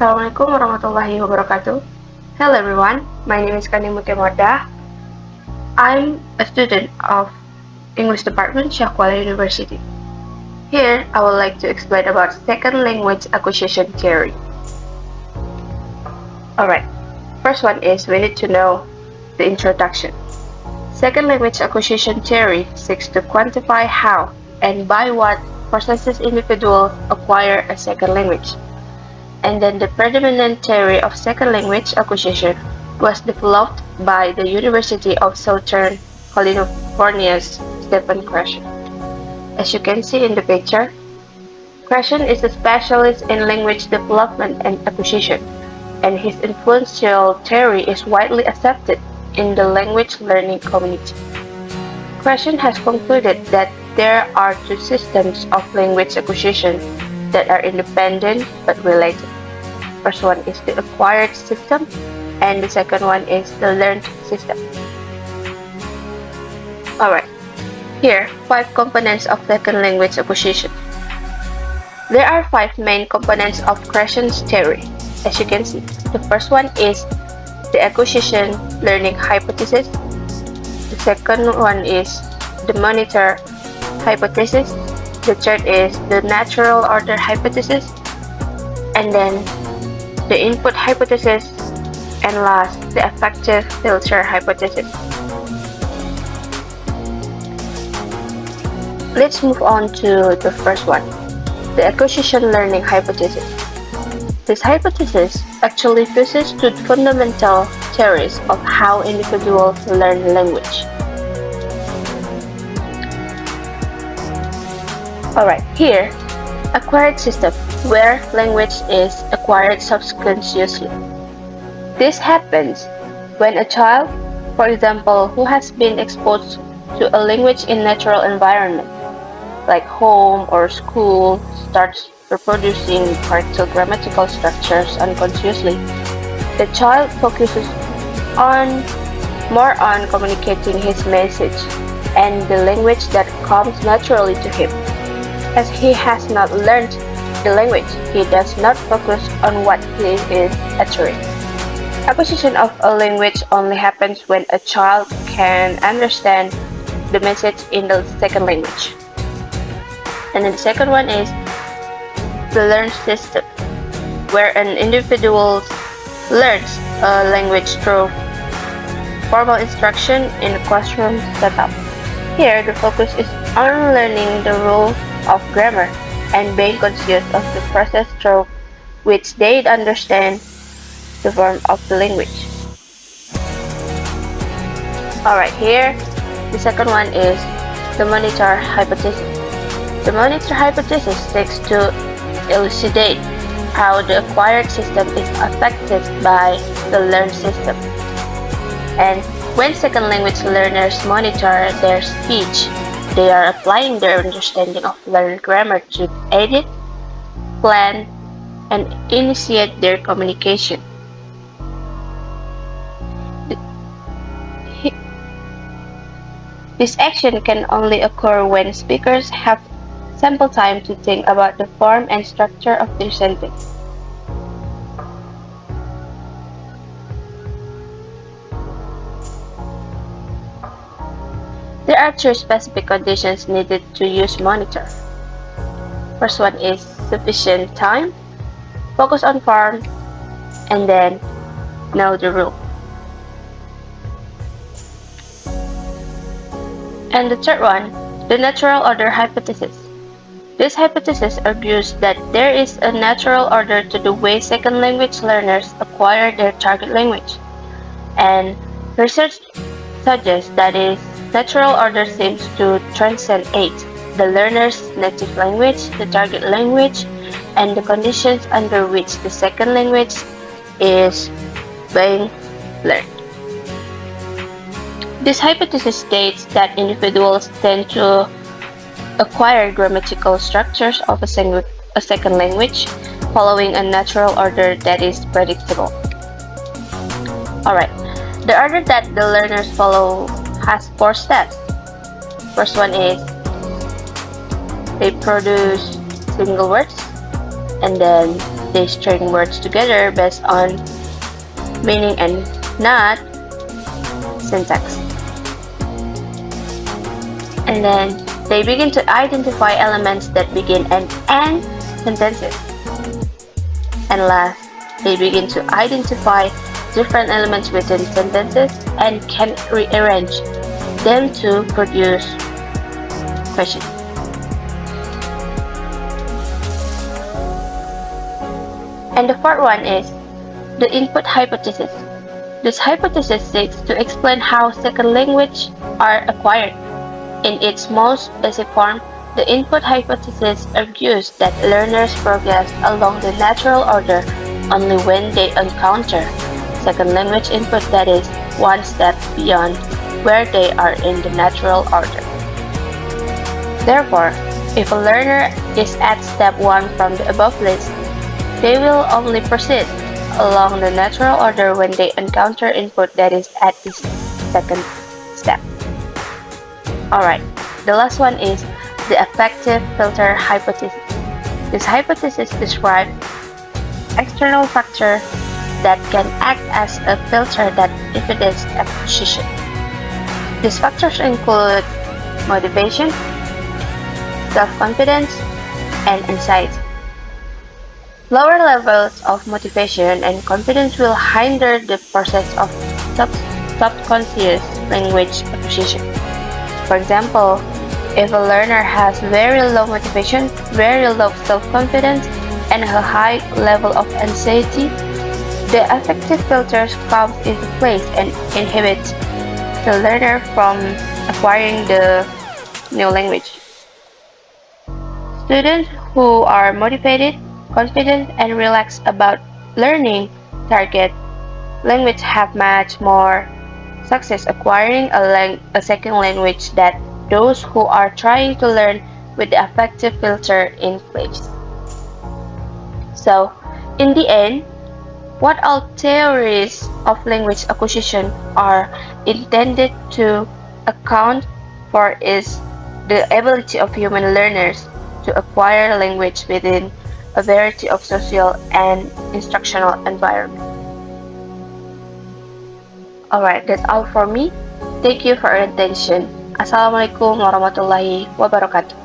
Assalamualaikum warahmatullahi wabarakatuh. Hello everyone, my name is Kania Mawaddah. I'm a student of English Department, Shakwala University. Here, I would like to explain about second language acquisition theory. Alright, first one is we need to know the introduction. Second language acquisition theory seeks to quantify how and by what processes individuals acquire a second language. And then the predominant theory of second language acquisition was developed by the University of Southern California's Stephen Krashen. As you can see in the picture, Krashen is a specialist in language development and acquisition, and his influential theory is widely accepted in the language learning community. Krashen has concluded that there are two systems of language acquisition that are independent but related. First one is the acquired system, and the second one is the learned system. Alright, here 5 components of second language acquisition. There are 5 main components of Krashen's theory. As you can see, the first one is the acquisition learning hypothesis. The second one is the monitor hypothesis. The third is the natural order hypothesis, and then the input hypothesis, and last, the effective filter hypothesis. Let's move on to the first one, the acquisition learning hypothesis. This hypothesis actually fuses two fundamental theories of how individuals learn language. Alright, here, acquired system, where language is acquired subconsciously. This happens when a child, for example, who has been exposed to a language in natural environment, like home or school, starts reproducing correct grammatical structures unconsciously. The child focuses more on communicating his message and the language that comes naturally to him. As he has not learned the language, he does not focus on what he is uttering. Acquisition of a language only happens when a child can understand the message in the second language. And then the second one is the learned system, where an individual learns a language through formal instruction in a classroom setup. Here, the focus is on learning the rules of grammar and being conscious of the process through which they understand the form of the language. Alright, here the second one is the monitor hypothesis. The monitor hypothesis seeks to elucidate how the acquired system is affected by the learned system. And when second language learners monitor their speech, they are applying their understanding of learned grammar to edit, plan, and initiate their communication. This action can only occur when speakers have sample time to think about the form and structure of their sentence. There are 2 specific conditions needed to use monitor. First one is sufficient time, focus on form, and then know the rule. And the third one, the natural order hypothesis. This hypothesis argues that there is a natural order to the way second language learners acquire their target language. And research suggests that is natural order seems to transcend the learner's native language, the target language, and the conditions under which the second language is being learned. This hypothesis states that individuals tend to acquire grammatical structures of a second language following a natural order that is predictable. Alright, the order that the learners follow has 4 steps. First one is they produce single words, and then They string words together based on meaning and not syntax. And then they begin to identify elements that begin and end sentences. And last, they begin to identify different elements within sentences and can rearrange them to produce questions. And the fourth one is the input hypothesis. This hypothesis seeks to explain how second language are acquired. In its most basic form, the input hypothesis argues that learners progress along the natural order only when they encounter second language input that is one step beyond where they are in the natural order. Therefore, if a learner is at step 1 from the above list, they will only proceed along the natural order when they encounter input that is at this second step. Alright, the last one is the affective filter hypothesis. This hypothesis describes external factors that can act as a filter that influences acquisition. These factors include motivation, self-confidence, and anxiety. Lower levels of motivation and confidence will hinder the process of subconscious language acquisition. For example, if a learner has very low motivation, very low self-confidence, and a high level of anxiety, the affective filters come into place and inhibit the learner from acquiring the new language. Students who are motivated, confident, and relaxed about learning target language have much more success acquiring a second language than those who are trying to learn with the affective filter in place. So, in the end, what all theories of language acquisition are intended to account for is the ability of human learners to acquire language within a variety of social and instructional environments. Alright, that's all for me. Thank you for your attention. Assalamualaikum warahmatullahi wabarakatuh.